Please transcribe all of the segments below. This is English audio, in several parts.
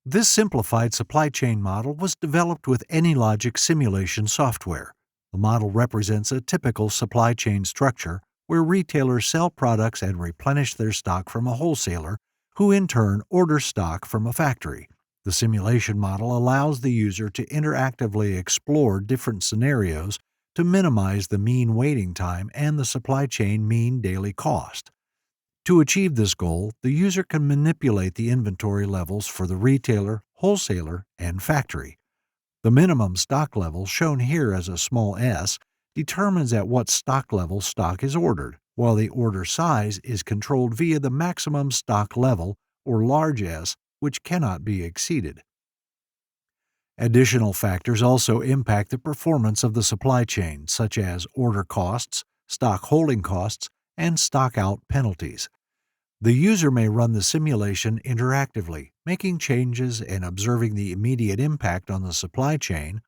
This simplified supply chain model was developed with Anylogic simulation software. The model represents a typical supply chain structure where retailers sell products and replenish their stock from a wholesaler, who in turn orders stock from a factory. The simulation model allows the user to interactively explore different scenarios to minimize the mean waiting time and the supply chain mean daily cost. To achieve this goal, the user can manipulate the inventory levels for the retailer, wholesaler, and factory. The minimum stock level, shown here as a small s, determines at what stock level stock is ordered, while the order size is controlled via the maximum stock level, or large S, which cannot be exceeded. Additional factors also impact the performance of the supply chain, such as order costs, stock holding costs, and stock out penalties. The user may run the simulation interactively, making changes and observing the immediate impact on the supply chain,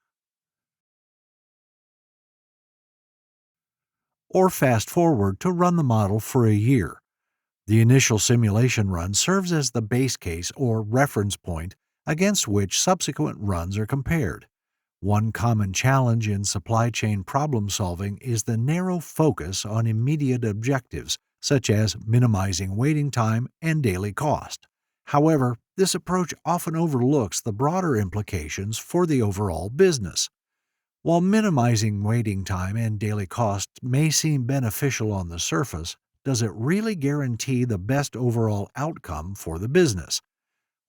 or fast forward to run the model for a year. The initial simulation run serves as the base case or reference point against which subsequent runs are compared. One common challenge in supply chain problem solving is the narrow focus on immediate objectives, such as minimizing waiting time and daily cost. However, this approach often overlooks the broader implications for the overall business. While minimizing waiting time and daily cost may seem beneficial on the surface, does it really guarantee the best overall outcome for the business?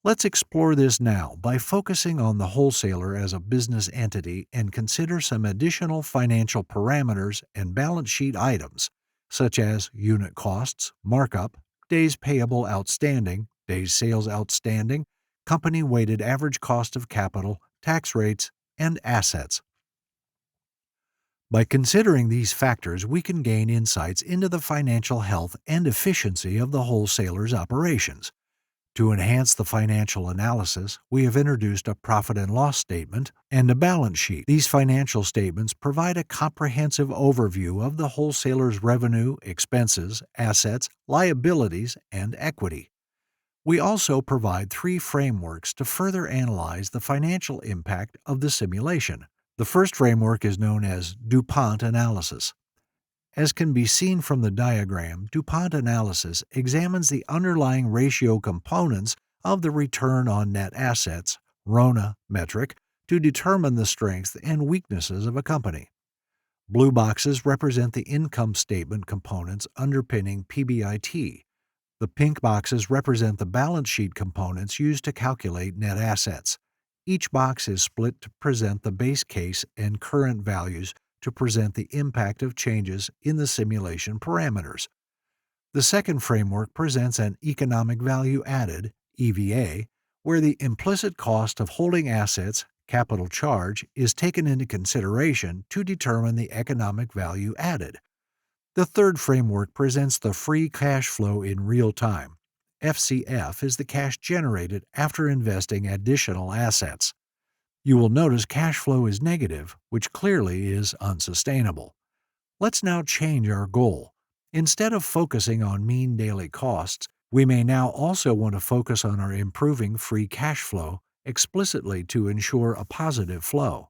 Let's explore this now by focusing on the wholesaler as a business entity and consider some additional financial parameters and balance sheet items, such as unit costs, markup, days payable outstanding, days sales outstanding, company weighted average cost of capital, tax rates, and assets. By considering these factors, we can gain insights into the financial health and efficiency of the wholesaler's operations. To enhance the financial analysis, we have introduced a profit and loss statement and a balance sheet. These financial statements provide a comprehensive overview of the wholesaler's revenue, expenses, assets, liabilities, and equity. We also provide 3 frameworks to further analyze the financial impact of the simulation. The first framework is known as DuPont analysis. As can be seen from the diagram, DuPont analysis examines the underlying ratio components of the return on net assets, RONA metric, to determine the strengths and weaknesses of a company. Blue boxes represent the income statement components underpinning PBIT. The pink boxes represent the balance sheet components used to calculate net assets. Each box is split to present the base case and current values to present the impact of changes in the simulation parameters. The second framework presents an economic value added, EVA, where the implicit cost of holding assets, capital charge, is taken into consideration to determine the economic value added. The third framework presents the free cash flow in real time. FCF is the cash generated after investing additional assets. You will notice cash flow is negative, which clearly is unsustainable. Let's now change our goal. Instead of focusing on mean daily costs, we may now also want to focus on our improving free cash flow explicitly to ensure a positive flow.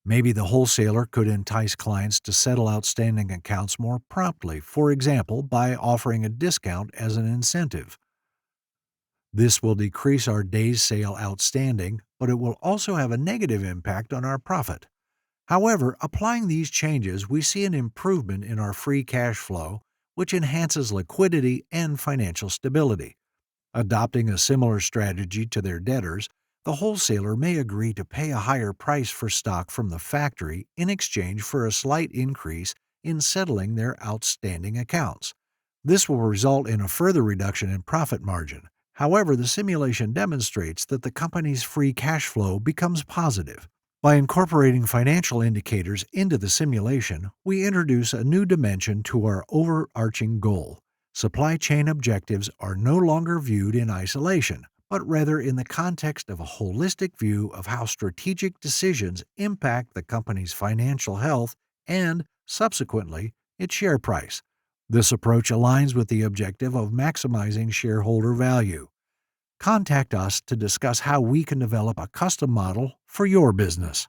Maybe the wholesaler could entice clients to settle outstanding accounts more promptly, for example, by offering a discount as an incentive. This will decrease our days sale outstanding, but it will also have a negative impact on our profit. However, applying these changes, we see an improvement in our free cash flow, which enhances liquidity and financial stability. Adopting a similar strategy to their debtors, the wholesaler may agree to pay a higher price for stock from the factory in exchange for a slight increase in settling their outstanding accounts. This will result in a further reduction in profit margin. However, the simulation demonstrates that the company's free cash flow becomes positive. By incorporating financial indicators into the simulation, we introduce a new dimension to our overarching goal. Supply chain objectives are no longer viewed in isolation, but rather in the context of a holistic view of how strategic decisions impact the company's financial health and, subsequently, its share price. This approach aligns with the objective of maximizing shareholder value. contact us to discuss how we can develop a custom model for your business.